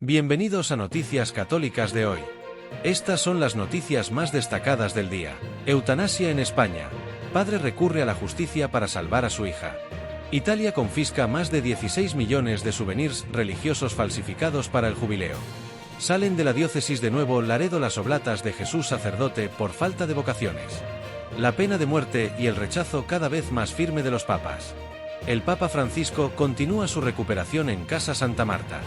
Bienvenidos a Noticias Católicas de hoy. Estas son las noticias más destacadas del día. Eutanasia en España. Padre recurre a la justicia para salvar a su hija. Italia confisca más de 16 millones de souvenirs religiosos falsificados para el jubileo. Salen de la diócesis de Nuevo Laredo las oblatas de Jesús sacerdote por falta de vocaciones. La pena de muerte y el rechazo cada vez más firme de los papas. El Papa Francisco continúa su recuperación en Casa Santa Marta.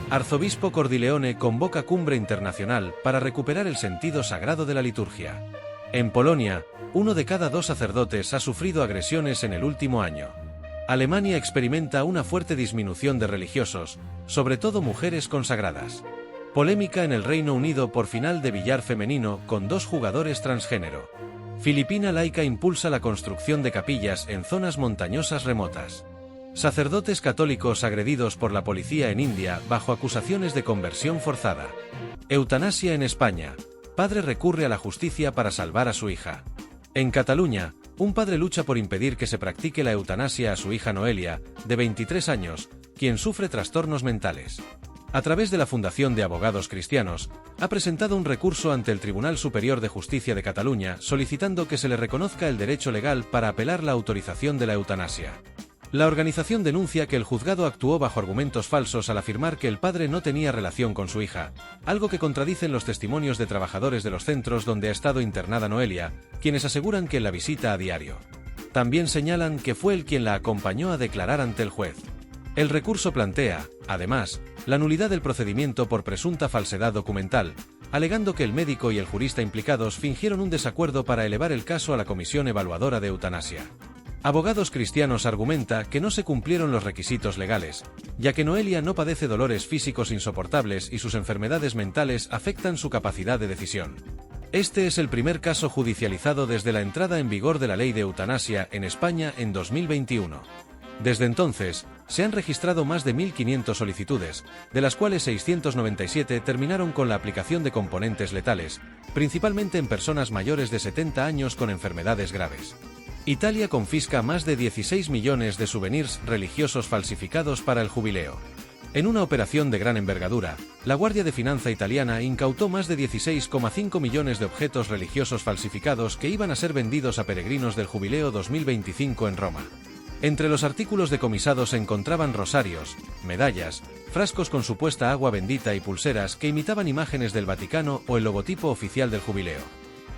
Arzobispo Cordileone convoca cumbre internacional para recuperar el sentido sagrado de la liturgia. En Polonia, 1 de cada 2 sacerdotes ha sufrido agresiones en el último año. Alemania experimenta una fuerte disminución de religiosos, sobre todo mujeres consagradas. Polémica en el Reino Unido por final de billar femenino con 2 jugadores transgénero. Filipina laica impulsa la construcción de capillas en zonas montañosas remotas. Sacerdotes católicos agredidos por la policía en India bajo acusaciones de conversión forzada. Eutanasia en España. Padre recurre a la justicia para salvar a su hija. En Cataluña, un padre lucha por impedir que se practique la eutanasia a su hija Noelia, de 23 años, quien sufre trastornos mentales. A través de la Fundación de Abogados Cristianos, ha presentado un recurso ante el Tribunal Superior de Justicia de Cataluña solicitando que se le reconozca el derecho legal para apelar la autorización de la eutanasia. La organización denuncia que el juzgado actuó bajo argumentos falsos al afirmar que el padre no tenía relación con su hija, algo que contradicen los testimonios de trabajadores de los centros donde ha estado internada Noelia, quienes aseguran que la visita a diario. También señalan que fue él quien la acompañó a declarar ante el juez. El recurso plantea, además, la nulidad del procedimiento por presunta falsedad documental, alegando que el médico y el jurista implicados fingieron un desacuerdo para elevar el caso a la Comisión Evaluadora de Eutanasia. Abogados Cristianos argumenta que no se cumplieron los requisitos legales, ya que Noelia no padece dolores físicos insoportables y sus enfermedades mentales afectan su capacidad de decisión. Este es el primer caso judicializado desde la entrada en vigor de la ley de eutanasia en España en 2021. Desde entonces, se han registrado más de 1.500 solicitudes, de las cuales 697 terminaron con la aplicación de componentes letales, principalmente en personas mayores de 70 años con enfermedades graves. Italia confisca más de 16 millones de souvenirs religiosos falsificados para el jubileo. En una operación de gran envergadura, la Guardia de Finanza italiana incautó más de 16,5 millones de objetos religiosos falsificados que iban a ser vendidos a peregrinos del Jubileo 2025 en Roma. Entre los artículos decomisados se encontraban rosarios, medallas, frascos con supuesta agua bendita y pulseras que imitaban imágenes del Vaticano o el logotipo oficial del Jubileo.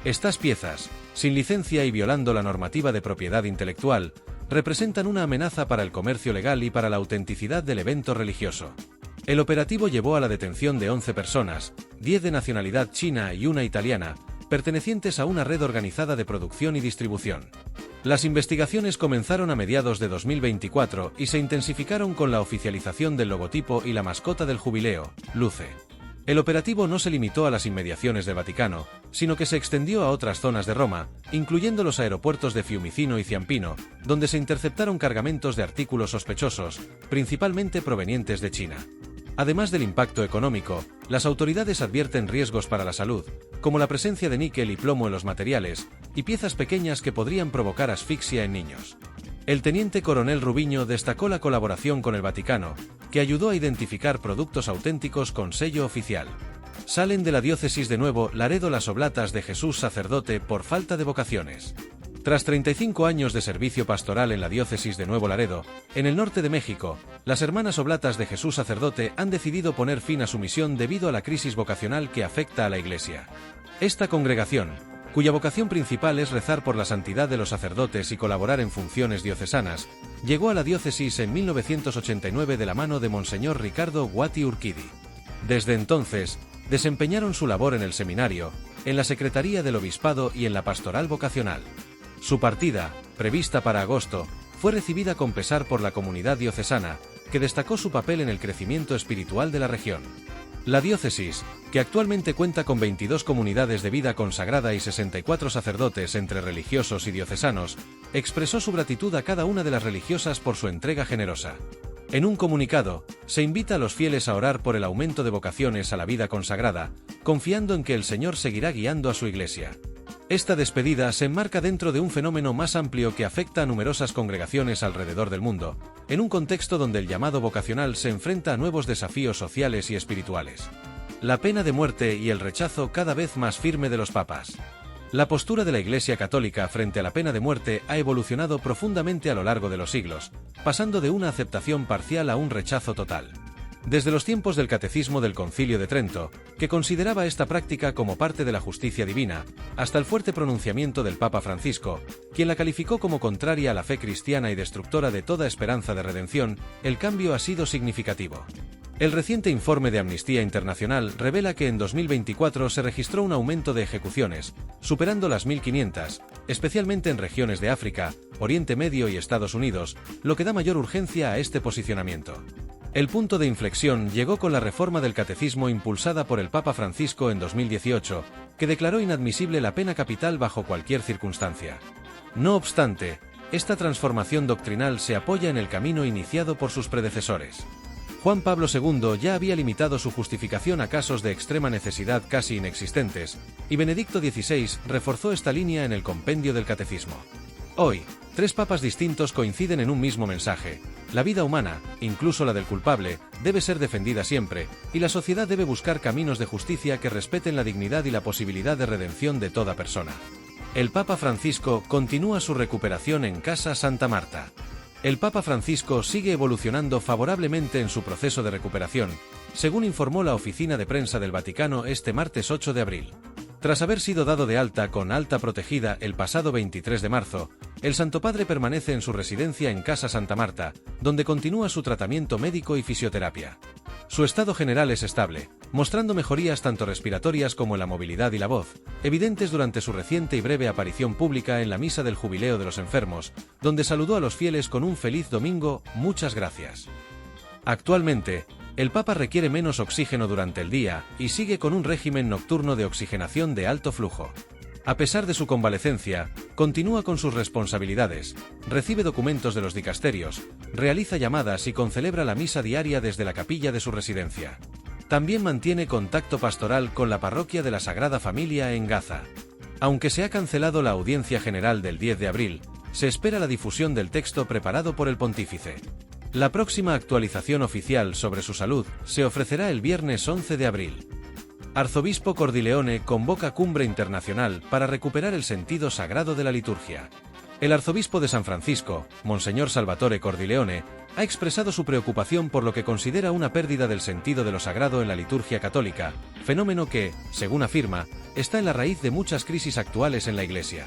Estas piezas, sin licencia y violando la normativa de propiedad intelectual, representan una amenaza para el comercio legal y para la autenticidad del evento religioso. El operativo llevó a la detención de 11 personas, 10 de nacionalidad china y una italiana, pertenecientes a una red organizada de producción y distribución. Las investigaciones comenzaron a mediados de 2024 y se intensificaron con la oficialización del logotipo y la mascota del jubileo, Luce. El operativo no se limitó a las inmediaciones del Vaticano, sino que se extendió a otras zonas de Roma, incluyendo los aeropuertos de Fiumicino y Ciampino, donde se interceptaron cargamentos de artículos sospechosos, principalmente provenientes de China. Además del impacto económico, las autoridades advierten riesgos para la salud, como la presencia de níquel y plomo en los materiales, y piezas pequeñas que podrían provocar asfixia en niños. El teniente coronel Rubiño destacó la colaboración con el Vaticano, que ayudó a identificar productos auténticos con sello oficial. Salen de la diócesis de Nuevo Laredo las oblatas de Jesús sacerdote por falta de vocaciones. Tras 35 años de servicio pastoral en la diócesis de Nuevo Laredo, en el norte de México, las hermanas oblatas de Jesús sacerdote han decidido poner fin a su misión debido a la crisis vocacional que afecta a la Iglesia. Esta congregación, cuya vocación principal es rezar por la santidad de los sacerdotes y colaborar en funciones diocesanas, llegó a la diócesis en 1989 de la mano de Monseñor Ricardo Guati Urquidi. Desde entonces, desempeñaron su labor en el seminario, en la secretaría del obispado y en la pastoral vocacional. Su partida, prevista para agosto, fue recibida con pesar por la comunidad diocesana, que destacó su papel en el crecimiento espiritual de la región. La diócesis, que actualmente cuenta con 22 comunidades de vida consagrada y 64 sacerdotes entre religiosos y diocesanos, expresó su gratitud a cada una de las religiosas por su entrega generosa. En un comunicado, se invita a los fieles a orar por el aumento de vocaciones a la vida consagrada, confiando en que el Señor seguirá guiando a su Iglesia. Esta despedida se enmarca dentro de un fenómeno más amplio que afecta a numerosas congregaciones alrededor del mundo, en un contexto donde el llamado vocacional se enfrenta a nuevos desafíos sociales y espirituales. La pena de muerte y el rechazo cada vez más firme de los papas. La postura de la Iglesia Católica frente a la pena de muerte ha evolucionado profundamente a lo largo de los siglos, pasando de una aceptación parcial a un rechazo total. Desde los tiempos del Catecismo del Concilio de Trento, que consideraba esta práctica como parte de la justicia divina, hasta el fuerte pronunciamiento del Papa Francisco, quien la calificó como contraria a la fe cristiana y destructora de toda esperanza de redención, el cambio ha sido significativo. El reciente informe de Amnistía Internacional revela que en 2024 se registró un aumento de ejecuciones, superando las 1.500, especialmente en regiones de África, Oriente Medio y Estados Unidos, lo que da mayor urgencia a este posicionamiento. El punto de inflexión llegó con la reforma del catecismo impulsada por el Papa Francisco en 2018, que declaró inadmisible la pena capital bajo cualquier circunstancia. No obstante, esta transformación doctrinal se apoya en el camino iniciado por sus predecesores. Juan Pablo II ya había limitado su justificación a casos de extrema necesidad casi inexistentes, y Benedicto XVI reforzó esta línea en el compendio del catecismo. Hoy, 3 papas distintos coinciden en un mismo mensaje: la vida humana, incluso la del culpable, debe ser defendida siempre, y la sociedad debe buscar caminos de justicia que respeten la dignidad y la posibilidad de redención de toda persona. El Papa Francisco continúa su recuperación en Casa Santa Marta. El Papa Francisco sigue evolucionando favorablemente en su proceso de recuperación, según informó la oficina de prensa del Vaticano este martes 8 de abril. Tras haber sido dado de alta con alta protegida el pasado 23 de marzo, el Santo Padre permanece en su residencia en Casa Santa Marta, donde continúa su tratamiento médico y fisioterapia. Su estado general es estable, mostrando mejorías tanto respiratorias como en la movilidad y la voz, evidentes durante su reciente y breve aparición pública en la Misa del Jubileo de los Enfermos, donde saludó a los fieles con un feliz domingo, muchas gracias. Actualmente, el Papa requiere menos oxígeno durante el día y sigue con un régimen nocturno de oxigenación de alto flujo. A pesar de su convalecencia, continúa con sus responsabilidades, recibe documentos de los dicasterios, realiza llamadas y concelebra la misa diaria desde la capilla de su residencia. También mantiene contacto pastoral con la parroquia de la Sagrada Familia en Gaza. Aunque se ha cancelado la audiencia general del 10 de abril, se espera la difusión del texto preparado por el pontífice. La próxima actualización oficial sobre su salud se ofrecerá el viernes 11 de abril. Arzobispo Cordileone convoca cumbre internacional para recuperar el sentido sagrado de la liturgia. El arzobispo de San Francisco, Monseñor Salvatore Cordileone, ha expresado su preocupación por lo que considera una pérdida del sentido de lo sagrado en la liturgia católica, fenómeno que, según afirma, está en la raíz de muchas crisis actuales en la Iglesia.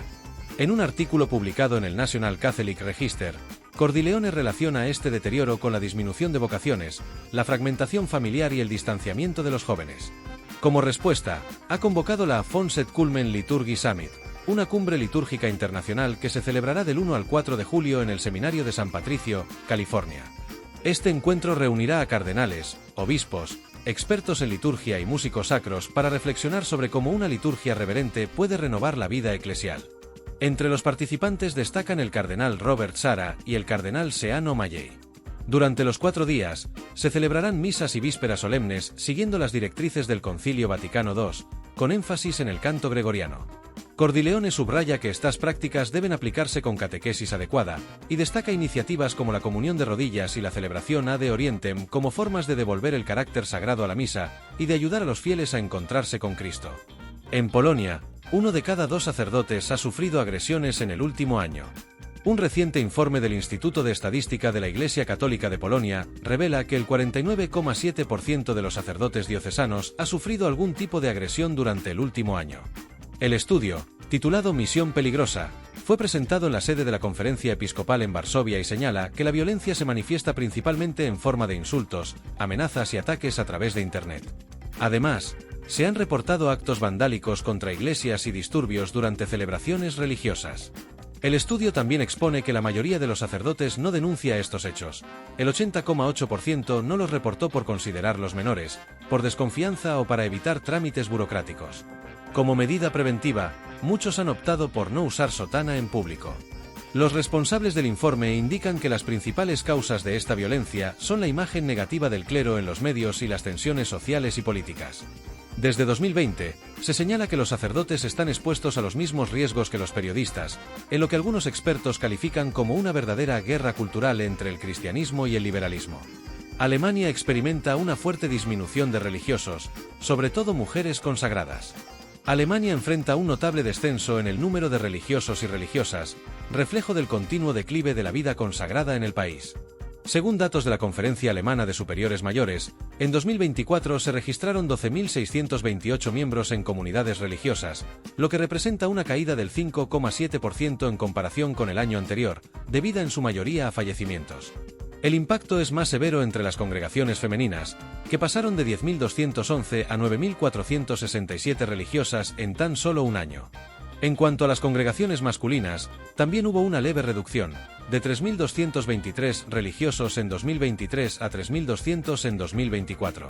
En un artículo publicado en el National Catholic Register, Cordileone relaciona este deterioro con la disminución de vocaciones, la fragmentación familiar y el distanciamiento de los jóvenes. Como respuesta, ha convocado la Fonset Culmen Liturgy Summit, una cumbre litúrgica internacional que se celebrará del 1 al 4 de julio en el Seminario de San Patricio, California. Este encuentro reunirá a cardenales, obispos, expertos en liturgia y músicos sacros para reflexionar sobre cómo una liturgia reverente puede renovar la vida eclesial. Entre los participantes destacan el cardenal Robert Sarah y el cardenal Sean O'Malley. Durante los 4 días, se celebrarán misas y vísperas solemnes siguiendo las directrices del Concilio Vaticano II, con énfasis en el canto gregoriano. Cordileone subraya que estas prácticas deben aplicarse con catequesis adecuada, y destaca iniciativas como la comunión de rodillas y la celebración Ade Orientem como formas de devolver el carácter sagrado a la misa y de ayudar a los fieles a encontrarse con Cristo. En Polonia, 1 de cada 2 sacerdotes ha sufrido agresiones en el último año. Un reciente informe del Instituto de Estadística de la Iglesia Católica de Polonia revela que el 49,7% de los sacerdotes diocesanos ha sufrido algún tipo de agresión durante el último año. El estudio, titulado Misión Peligrosa, fue presentado en la sede de la Conferencia Episcopal en Varsovia y señala que la violencia se manifiesta principalmente en forma de insultos, amenazas y ataques a través de Internet. Además, se han reportado actos vandálicos contra iglesias y disturbios durante celebraciones religiosas. El estudio también expone que la mayoría de los sacerdotes no denuncia estos hechos. El 80,8% no los reportó por considerarlos menores, por desconfianza o para evitar trámites burocráticos. Como medida preventiva, muchos han optado por no usar sotana en público. Los responsables del informe indican que las principales causas de esta violencia son la imagen negativa del clero en los medios y las tensiones sociales y políticas. Desde 2020, se señala que los sacerdotes están expuestos a los mismos riesgos que los periodistas, en lo que algunos expertos califican como una verdadera guerra cultural entre el cristianismo y el liberalismo. Alemania experimenta una fuerte disminución de religiosos, sobre todo mujeres consagradas. Alemania enfrenta un notable descenso en el número de religiosos y religiosas, reflejo del continuo declive de la vida consagrada en el país. Según datos de la Conferencia Alemana de Superiores Mayores, en 2024 se registraron 12.628 miembros en comunidades religiosas, lo que representa una caída del 5,7% en comparación con el año anterior, debida en su mayoría a fallecimientos. El impacto es más severo entre las congregaciones femeninas, que pasaron de 10.211 a 9.467 religiosas en tan solo un año. En cuanto a las congregaciones masculinas, también hubo una leve reducción, de 3.223 religiosos en 2023 a 3.200 en 2024.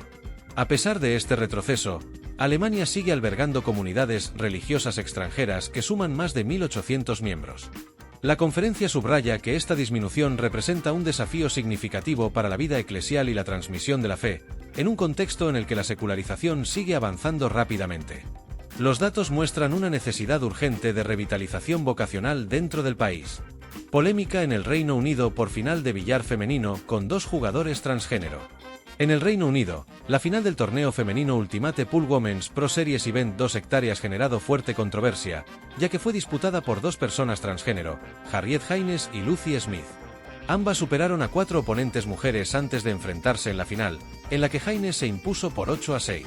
A pesar de este retroceso, Alemania sigue albergando comunidades religiosas extranjeras que suman más de 1.800 miembros. La conferencia subraya que esta disminución representa un desafío significativo para la vida eclesial y la transmisión de la fe, en un contexto en el que la secularización sigue avanzando rápidamente. Los datos muestran una necesidad urgente de revitalización vocacional dentro del país. Polémica en el Reino Unido por final de billar femenino con 2 jugadores transgénero. En el Reino Unido, la final del torneo femenino Ultimate Pool Women's Pro Series Event 2 hectáreas generado fuerte controversia, ya que fue disputada por 2 personas transgénero, Harriet Haynes y Lucy Smith. Ambas superaron a 4 oponentes mujeres antes de enfrentarse en la final, en la que Haynes se impuso por 8-6.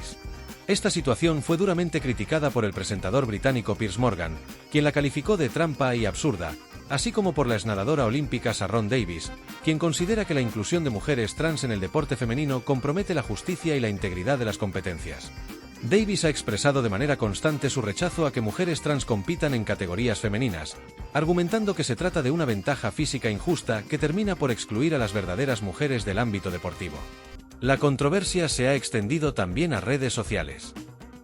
Esta situación fue duramente criticada por el presentador británico Piers Morgan, quien la calificó de trampa y absurda, así como por la exnadadora olímpica Sharon Davis, quien considera que la inclusión de mujeres trans en el deporte femenino compromete la justicia y la integridad de las competencias. Davis ha expresado de manera constante su rechazo a que mujeres trans compitan en categorías femeninas, argumentando que se trata de una ventaja física injusta que termina por excluir a las verdaderas mujeres del ámbito deportivo. La controversia se ha extendido también a redes sociales.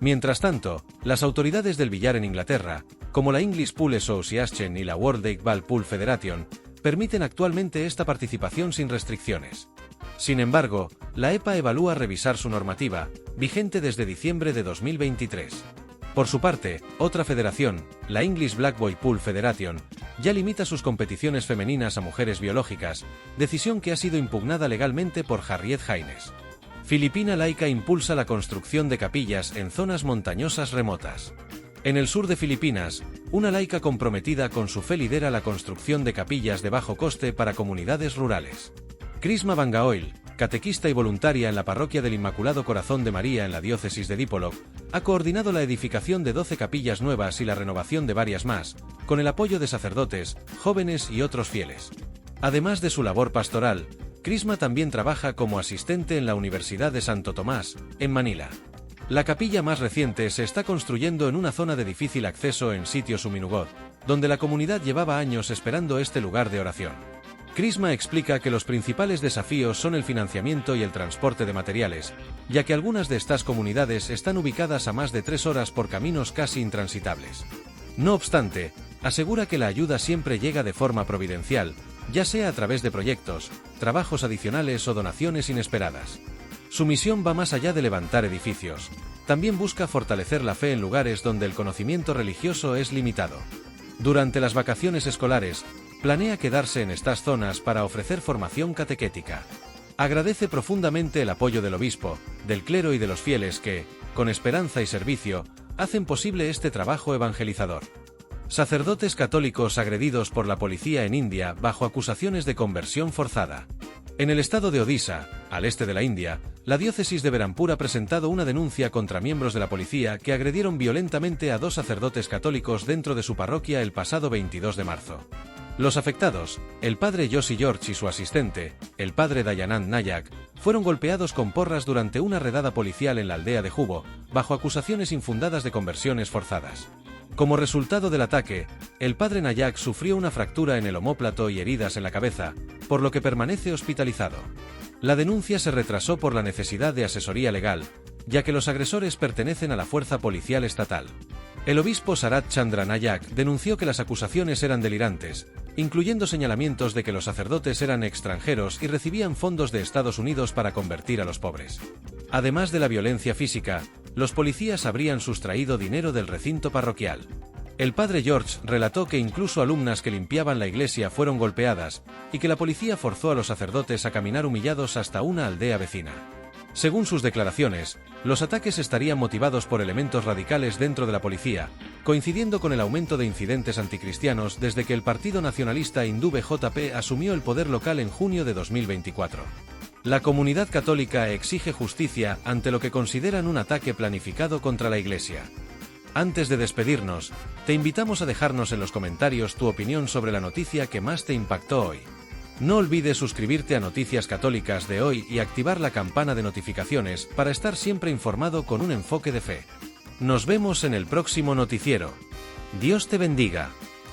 Mientras tanto, las autoridades del billar en Inglaterra, como la English Pool Association y la World 8 Ball Pool Federation, permiten actualmente esta participación sin restricciones. Sin embargo, la EPA evalúa revisar su normativa, vigente desde diciembre de 2023. Por su parte, otra federación, la English Black Boy Pool Federation, ya limita sus competiciones femeninas a mujeres biológicas, decisión que ha sido impugnada legalmente por Harriet Haynes. Filipina laica impulsa la construcción de capillas en zonas montañosas remotas. En el sur de Filipinas, una laica comprometida con su fe lidera la construcción de capillas de bajo coste para comunidades rurales. Crisma Bangaoil, catequista y voluntaria en la parroquia del Inmaculado Corazón de María en la diócesis de Dipolog, ha coordinado la edificación de 12 capillas nuevas y la renovación de varias más, con el apoyo de sacerdotes, jóvenes y otros fieles. Además de su labor pastoral, Crisma también trabaja como asistente en la Universidad de Santo Tomás, en Manila. La capilla más reciente se está construyendo en una zona de difícil acceso en sitio Suminugod, donde la comunidad llevaba años esperando este lugar de oración. Crisma explica que los principales desafíos son el financiamiento y el transporte de materiales, ya que algunas de estas comunidades están ubicadas a más de 3 horas por caminos casi intransitables. No obstante, asegura que la ayuda siempre llega de forma providencial, ya sea a través de proyectos, trabajos adicionales o donaciones inesperadas. Su misión va más allá de levantar edificios. También busca fortalecer la fe en lugares donde el conocimiento religioso es limitado. Durante las vacaciones escolares, planea quedarse en estas zonas para ofrecer formación catequética. Agradece profundamente el apoyo del obispo, del clero y de los fieles que, con esperanza y servicio, hacen posible este trabajo evangelizador. Sacerdotes católicos agredidos por la policía en India bajo acusaciones de conversión forzada. En el estado de Odisha, al este de la India, la diócesis de Berhampur ha presentado una denuncia contra miembros de la policía que agredieron violentamente a 2 sacerdotes católicos dentro de su parroquia el pasado 22 de marzo. Los afectados, el padre Josie George y su asistente, el padre Dayanand Nayak, fueron golpeados con porras durante una redada policial en la aldea de Jubo, bajo acusaciones infundadas de conversiones forzadas. Como resultado del ataque, el padre Nayak sufrió una fractura en el omóplato y heridas en la cabeza, por lo que permanece hospitalizado. La denuncia se retrasó por la necesidad de asesoría legal, ya que los agresores pertenecen a la fuerza policial estatal. El obispo Sarat Chandra Nayak denunció que las acusaciones eran delirantes, incluyendo señalamientos de que los sacerdotes eran extranjeros y recibían fondos de Estados Unidos para convertir a los pobres. Además de la violencia física, los policías habrían sustraído dinero del recinto parroquial. El padre George relató que incluso alumnas que limpiaban la iglesia fueron golpeadas, y que la policía forzó a los sacerdotes a caminar humillados hasta una aldea vecina. Según sus declaraciones, los ataques estarían motivados por elementos radicales dentro de la policía, coincidiendo con el aumento de incidentes anticristianos desde que el Partido Nacionalista Hindú BJP asumió el poder local en junio de 2024. La comunidad católica exige justicia ante lo que consideran un ataque planificado contra la iglesia. Antes de despedirnos, te invitamos a dejarnos en los comentarios tu opinión sobre la noticia que más te impactó hoy. No olvides suscribirte a Noticias Católicas de hoy y activar la campana de notificaciones para estar siempre informado con un enfoque de fe. Nos vemos en el próximo noticiero. Dios te bendiga.